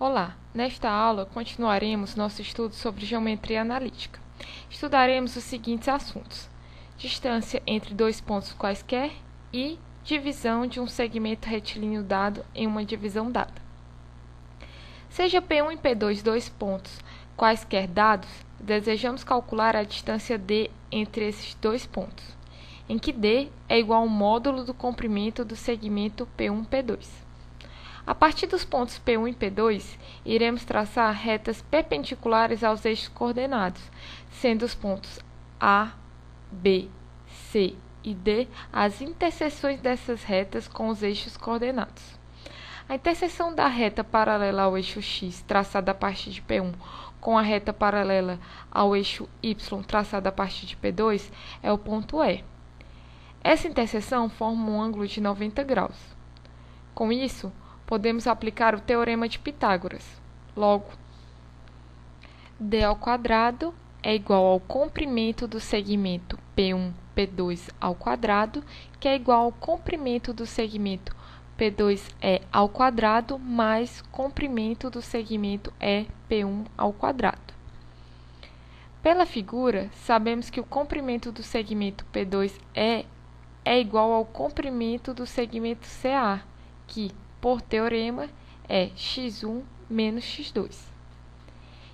Olá, nesta aula continuaremos nosso estudo sobre geometria analítica. Estudaremos os seguintes assuntos: distância entre dois pontos quaisquer e divisão de um segmento retilíneo dado em uma divisão dada. Seja P1 e P2 dois pontos quaisquer dados, desejamos calcular a distância D entre esses dois pontos, em que D é igual ao módulo do comprimento do segmento P1 e P2. A partir dos pontos P1 e P2, iremos traçar retas perpendiculares aos eixos coordenados, sendo os pontos A, B, C e D as interseções dessas retas com os eixos coordenados. A interseção da reta paralela ao eixo x, traçada a partir de P1, com a reta paralela ao eixo y, traçada a partir de P2, é o ponto E. Essa interseção forma um ângulo de 90 graus. Com isso, podemos aplicar o teorema de Pitágoras. Logo, d² é igual ao comprimento do segmento P1, P2 ao quadrado, que é igual ao comprimento do segmento P2E ao quadrado mais comprimento do segmento EP1 ao quadrado. Pela figura, sabemos que o comprimento do segmento P2E é igual ao comprimento do segmento CA, que, por teorema, é x1 menos x2.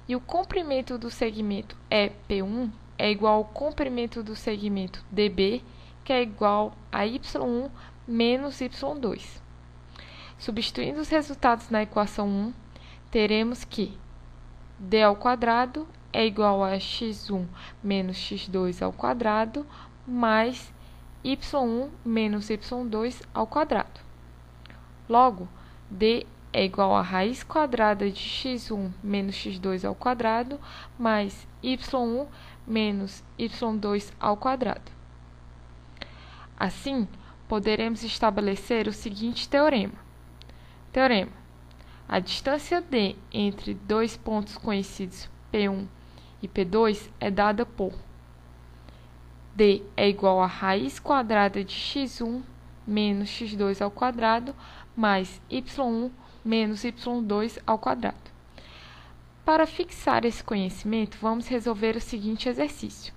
E o comprimento do segmento EP1 é igual ao comprimento do segmento DB, que é igual a y1 menos y2. Substituindo os resultados na equação 1, teremos que d² é igual a x1 menos x2 ao quadrado mais y1 menos y2 ao quadrado. Logo, d é igual a raiz quadrada de x1 menos x2 ao quadrado mais y1 menos y2 ao quadrado. Assim, poderemos estabelecer o seguinte teorema. Teorema: a distância D entre dois pontos conhecidos P1 e P2 é dada por D é igual a raiz quadrada de x1 menos x2 ao quadrado mais y1 menos y2 ao quadrado. Para fixar esse conhecimento, vamos resolver o seguinte exercício.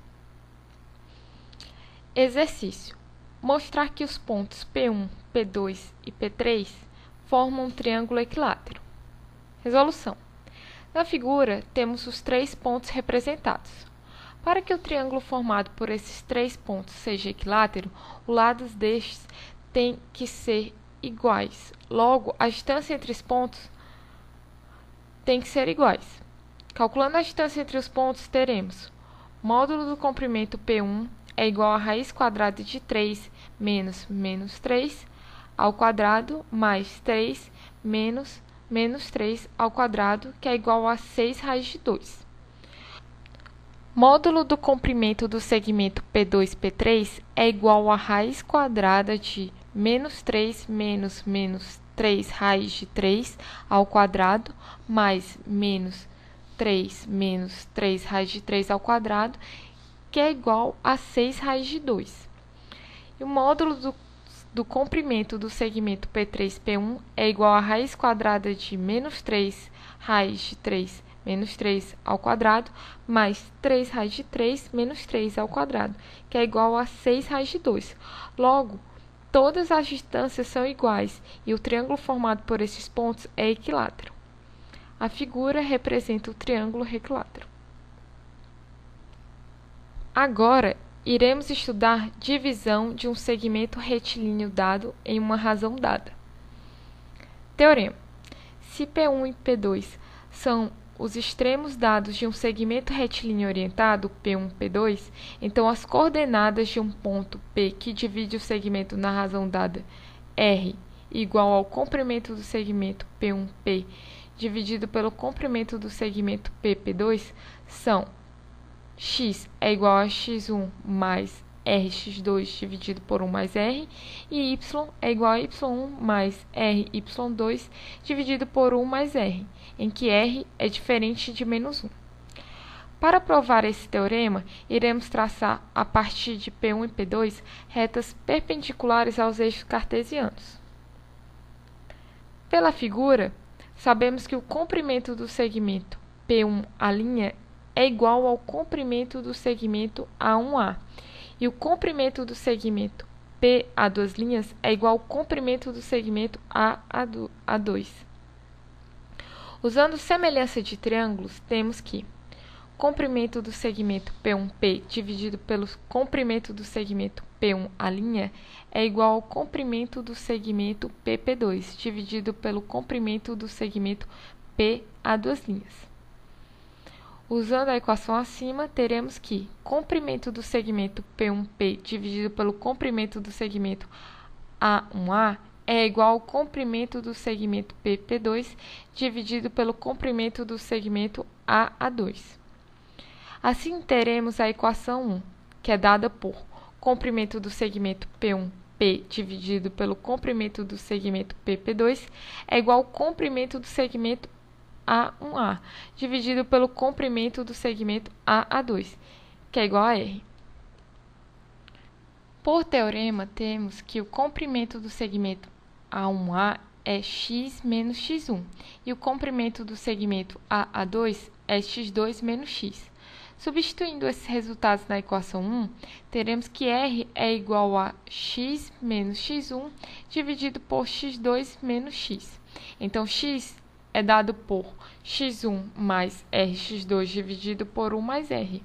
Exercício: mostrar que os pontos P1, P2 e P3 formam um triângulo equilátero. Resolução: na figura, temos os três pontos representados. Para que o triângulo formado por esses três pontos seja equilátero, os lados destes têm que ser iguais. Logo, a distância entre os pontos tem que ser iguais. Calculando a distância entre os pontos, teremos módulo do comprimento P1 é igual a raiz quadrada de 3 menos 3 ao quadrado mais 3 menos 3 ao quadrado, que é igual a 6 raiz de 2. Módulo do comprimento do segmento P2, P3 é igual a raiz quadrada de menos 3 menos 3 raiz de 3 ao quadrado mais menos 3 raiz de 3 ao quadrado, que é igual a 6 raiz de 2. E o módulo do comprimento do segmento P3, P1 é igual a raiz quadrada de menos 3 raiz de 3 menos 3 ao quadrado mais 3 raiz de 3 menos 3 ao quadrado, que é igual a 6 raiz de 2. Logo, todas as distâncias são iguais e o triângulo formado por esses pontos é equilátero. A figura representa o triângulo equilátero. Agora, iremos estudar divisão de um segmento retilíneo dado em uma razão dada. Teorema: se P1 e P2 são os extremos dados de um segmento retilíneo orientado, P1, P2, então as coordenadas de um ponto P que divide o segmento na razão dada R igual ao comprimento do segmento P1, P dividido pelo comprimento do segmento P, P2 são x é igual a x1 mais rx2 dividido por 1 mais r, e y é igual a y1 mais ry2 dividido por 1 mais r, em que r é diferente de menos 1. Para provar esse teorema, iremos traçar, a partir de P1 e P2, retas perpendiculares aos eixos cartesianos. Pela figura, sabemos que o comprimento do segmento P1 a linha é igual ao comprimento do segmento A1A. E o comprimento do segmento P a duas linhas é igual ao comprimento do segmento A2. Usando semelhança de triângulos, temos que comprimento do segmento P1P dividido pelo comprimento do segmento P1 a linha é igual ao comprimento do segmento PP2 dividido pelo comprimento do segmento P a duas linhas. Usando a equação acima, teremos que comprimento do segmento P1P dividido pelo comprimento do segmento A1A é igual ao comprimento do segmento PP2 dividido pelo comprimento do segmento A2. Assim, teremos a equação 1, que é dada por comprimento do segmento P1P dividido pelo comprimento do segmento PP2 é igual ao comprimento do segmento A1A, dividido pelo comprimento do segmento A2, que é igual a R. Por teorema, temos que o comprimento do segmento A1A é x menos x1, e o comprimento do segmento A2 é x2 menos x. Substituindo esses resultados na equação 1, teremos que R é igual a x menos x1 dividido por x2 menos x. Então, x é dado por x1 mais rx2 dividido por 1 mais r,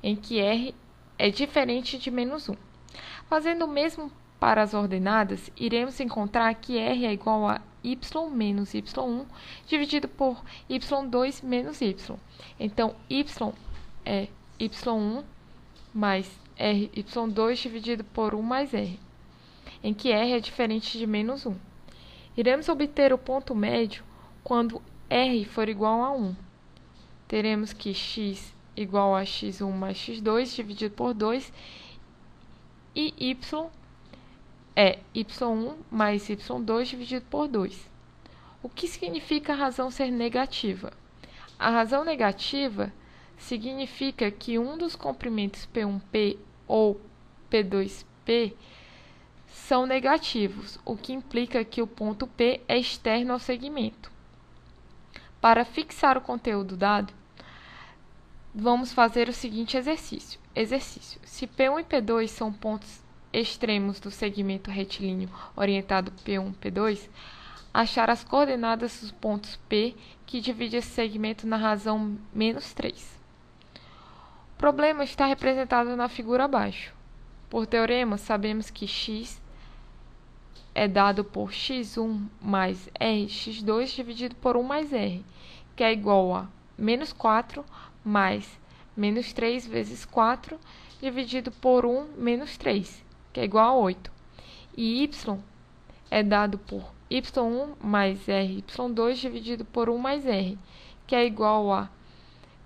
em que r é diferente de menos 1. Fazendo o mesmo para as ordenadas, iremos encontrar que r é igual a y menos y1 dividido por y2 menos y. Então, y é y1 mais ry2 dividido por 1 mais r, em que r é diferente de menos 1. Iremos obter o ponto médio quando r for igual a 1. Teremos que x igual a x1 mais x2 dividido por 2 e y é y1 mais y2 dividido por 2. O que significa a razão ser negativa? A razão negativa significa que um dos comprimentos P1P ou P2P são negativos, o que implica que o ponto P é externo ao segmento. Para fixar o conteúdo dado, vamos fazer o seguinte exercício. Se P1 e P2 são pontos extremos do segmento retilíneo orientado P1 e P2, achar as coordenadas dos pontos P que divide esse segmento na razão menos 3. O problema está representado na figura abaixo. Por teorema, sabemos que x é dado por x1 mais rx2 dividido por 1 mais r, que é igual a menos 4 mais menos 3 vezes 4 dividido por 1 menos 3, que é igual a 8. E y é dado por y1 mais ry2 dividido por 1 mais r, que é igual a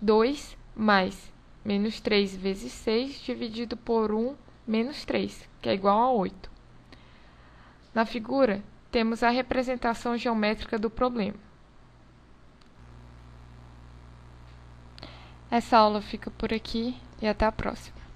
2 mais menos 3 vezes 6 dividido por 1 menos 3, que é igual a 8. Na figura, temos a representação geométrica do problema. Essa aula fica por aqui e até a próxima.